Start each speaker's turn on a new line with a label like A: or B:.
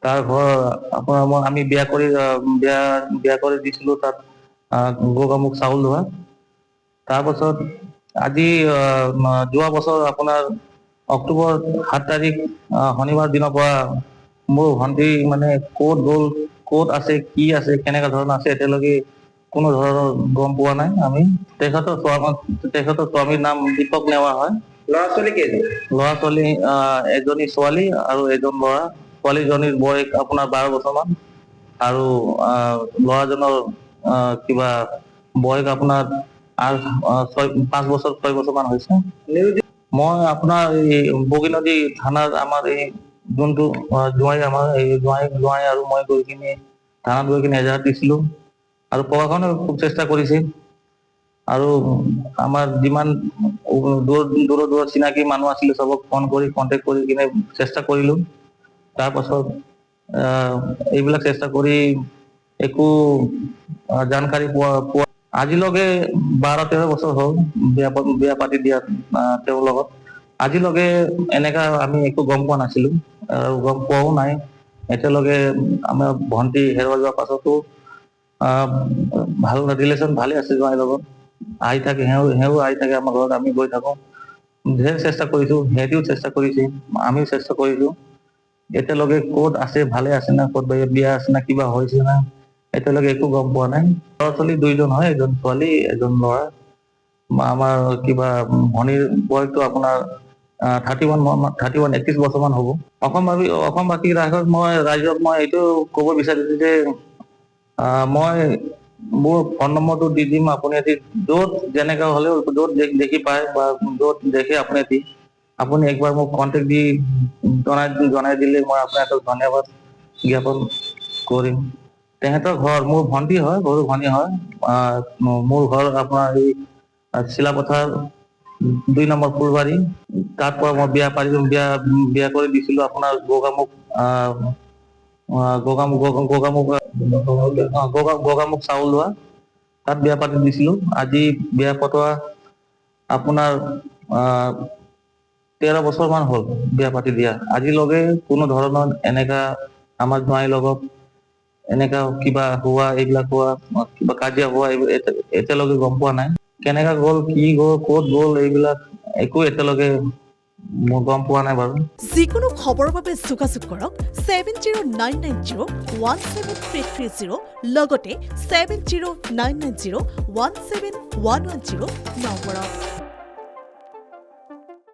A: তাৰ ঘৰ আপোনাৰ আমি বিয়া কৰি দিছিলো তাত গোগামুখ চাউল ধোৱা। তাৰপাছত আজি যোৱা বছৰ আপোনাৰ অক্টোবৰ 7 তাৰিখ শনিবাৰ দিনৰ পৰা মোৰ ভণ্টি মানে ক'ত গ'ল, ক'ত আছে, কি আছে, কেনেকা ধৰণৰ আছে এতিয়ালৈকে কোনো ধৰণৰ গম পোৱা নাই আমি। তেখেতৰ স্বামীৰ নাম দীপক নেৱা হয়।
B: ল'ৰা ছোৱালী কেইজন?
A: ল'ৰা ছোৱালী এজনী ছোৱালী আৰু এজন ল'ৰা। ছোৱালীজনীৰ বয়স আপোনাৰ 12 বছৰমান আৰু ল'ৰাজনৰ কিবা বয়স আপোনাৰ 5 বছৰ 6 বছৰ মান হৈছে। মই আপোনাৰ এই বগীনদী থানাৰ আমাৰ এই যোনটো জোঁৱাই আমাৰ এই জোঁৱাই আৰু মই গৈ কিনে থানাত গৈ কিনে এজাহাৰ দিছিলো আৰু প্ৰশাসনে খুব চেষ্টা কৰিছে আৰু আমাৰ যিমান দূৰত চিনাকি মানুহ আছিলে চবক ফোন কৰি কণ্টেক্ট কৰি কিনে চেষ্টা কৰিলো। তাৰপাছত এইবিলাক চেষ্টা কৰি একো জানকাৰী পোৱা আজিলৈকে 12-13 বছৰ হ'ল বিয়া পাতি দিয়া তেওঁৰ লগত। আজিলৈকে এনেকা আমি একো গম পোৱা নাছিলো আৰু গম পোৱাও নাই। এতিয়ালৈকে আমাৰ ভণ্টি হেৰুৱাই যোৱাৰ পাছতো ভাল ৰিলেশ্যন ভালে আছে জোঁৱাইৰ লগত। আহি থাকে সেও আহি থাকে আমাৰ ঘৰত, আমি গৈ থাকো। ঢেৰ চেষ্টা কৰিছো, সিহঁতিও চেষ্টা কৰিছে, আমিও চেষ্টা কৰিছো। এতিয়ালৈকে ক'ত আছে, ভালে আছে না, ক'ত বিয়া আছে না, কিবা হৈছে না, এতিয়ালৈকে একো গম পোৱা নাই। ল'ৰা ছোৱালী 2জন হয়, এজন ছোৱালী এজন ল'ৰা। আমাৰ কিবা ভনীৰ বয়সটো আপোনাৰ 31 বছৰ মান হ'ব। অসমবাসী ৰাইজক মই এইটো ক'ব বিচাৰিছো যে মই মোৰ ফোন নম্বৰটো দি দিম, আপুনি য'ত যেনেকা হ'লেও য'ত দেখি পায় বা য'ত দেখে আপুনি একবাৰ মোক কণ্টেক্ট দি জনাই দিলে মই আপোনাক ধন্যবাদ জ্ঞাপন কৰিম। তেহেঁতৰ ঘৰ মোৰ ভণ্টি হয়, সৰু ভনী হয়। মোৰ ঘৰ আপোনাৰ এই চিলাপথাৰ 2 নম্বৰ ফুলবাৰী। তাৰ পৰা মই বিয়া কৰি দিছিলো আপোনাৰ গোগামুখ চাউল ধোৱা তাত বিয়া পাতি দিছিলো। আজি বিয়া পতোৱা আপোনাৰ 13 বছৰ মান হ'ল বিয়া পাতি দিয়া। আজিলৈকে কোনো ধৰণৰ এনেকা আমাৰ জোঁৱাইৰ লগত এনেকা কিবা কিবা কাজিয়া হোৱা এতিয়ালৈকে গম পোৱা নাই। কেনেকা গ'ল, কি গ'ল, ক'ত গ'ল, এইবিলাক একো এতিয়ালৈকে মই গম পোৱা নাই বাৰু।
C: যিকোনো খবৰৰ বাবে যোগাযোগ কৰক 7099017330 লগতে 7099017110 নম্বৰত।